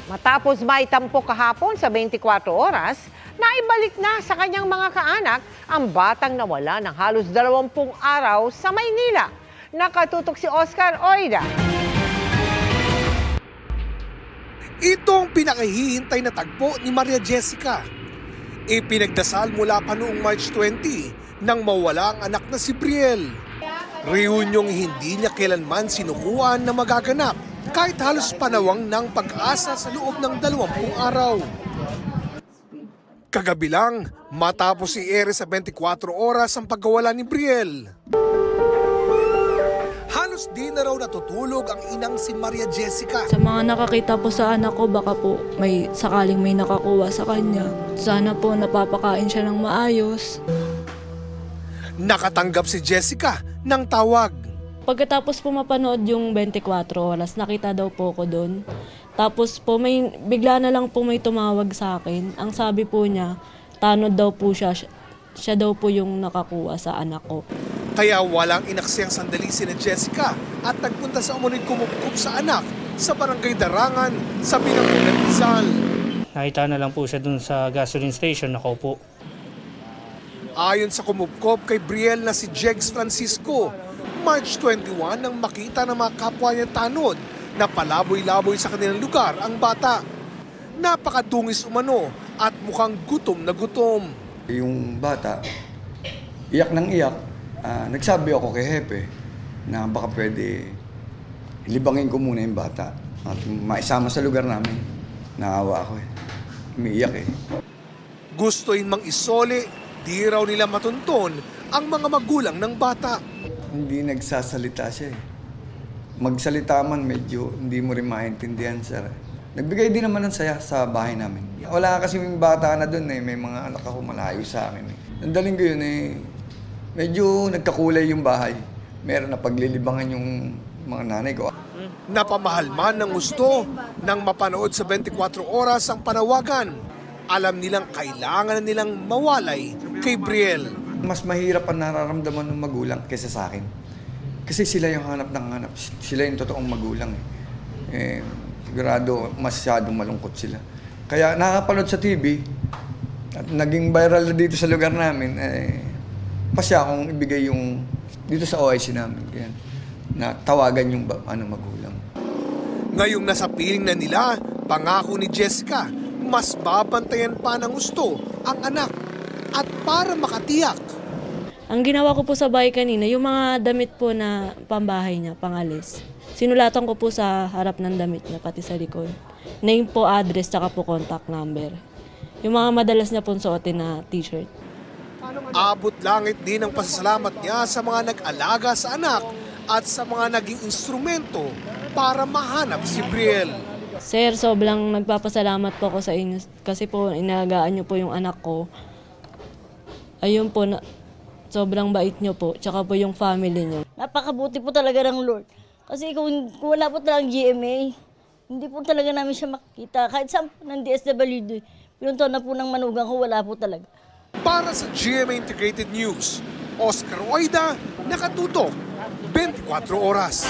Matapos maitampo kahapon sa 24 oras, naibalik na sa kanyang mga kaanak ang batang nawala ng halos 20 araw sa Maynila. Nakatutok si Oscar Oida. Itong pinakahihintay na tagpo ni Maria Jessica. Ipinagdasal mula pa noong March 20 nang mawala ang anak na si Brielle. Reuniong hindi niya kailanman sinukuan na magaganap kahit halos panawang ng pag-asa sa loob ng 20 araw. Kagabi lang, matapos i-ere sa 24 oras ang pagkawala ni Brielle. Halos di na raw natutulog ang inang si Maria Jessica. Sa mga nakakita po sa anak ko, baka po sakaling may nakakuha sa kanya. Sana po napapakain siya ng maayos. Nakatanggap si Jessica ng tawag. Pagkatapos po mapanood yung 24 oras, nakita daw po ko doon. Tapos po bigla na lang po may tumawag sa akin. Ang sabi po niya, tanod daw po siya. Siya daw po yung nakakuha sa anak ko. Kaya walang inaksiyang sandali si Jessica at nagpunta sa umunig kumupkup sa anak sa barangay Darangan sa Binangonan, Rizal. Nakita na lang po siya dun sa gasoline station, nakaupo. Ayon sa kumupkop kay Brielle na si Jegs Francisco, March 21 nang makita ng mga kapwa niya tanod na palaboy-laboy sa kanilang lugar ang bata. Napakadungis umano at mukhang gutom na gutom. Yung bata, iyak ng iyak. Nagsabi ako kay Hepe na baka pwede libangin ko muna yung bata at maisama sa lugar namin. Naawa ako umiiyak Gusto mang isole, di raw nila matunton ang mga magulang ng bata. Hindi nagsasalita siya Magsalita man medyo hindi mo rin maintindihan, sir. Nagbigay din naman ng saya sa bahay namin. Wala kasi yung bata na doon may mga anak ako malayo sa akin Nandaling ko yun medyo nagkakulay yung bahay. Meron na paglilibangan yung mga nanay ko. Napamahal man ng gusto nang mapanood sa 24 oras ang panawagan. Alam nilang kailangan nilang mawalay kay Brielle. Mas mahirap ang nararamdaman ng magulang kaysa sa akin. Kasi sila yung hanap ng hanap. Sila yung totoong magulang. Sigurado masyadong malungkot sila. Kaya nakapanood sa TV at naging viral dito sa lugar namin, pasya akong ibigay yung dito sa OIC namin. Kaya, na tawagan yung magulang. Ngayong nasa piling na nila, pangako ni Jessica, mas babantayan pa ng gusto ang anak at para makatiyak. Ang ginawa ko po sa bahay kanina, yung mga damit po na pambahay niya, pangalis. Sinulatan ko po sa harap ng damit niya, pati sa likod. Name po, address, tsaka po contact number. Yung mga madalas niya pong suotin na t-shirt. Abot langit din ang pasasalamat niya sa mga nag-alaga sa anak at sa mga naging instrumento para mahanap si Brielle. Sir, sobrang nagpapasalamat po ako sa inyo kasi po inaalagaan niyo po yung anak ko. Ayun po, sobrang bait niyo po, tsaka po yung family niyo. Napakabuti po talaga ng Lord. Kasi kung wala po talagang GMA, hindi po talaga namin siya makikita. Kahit saan po ng DSWD, pinuntahan na po ng manugang ko, wala po talaga. Para sa GMA Integrated News, Oscar Oida, nakatutok 24 oras.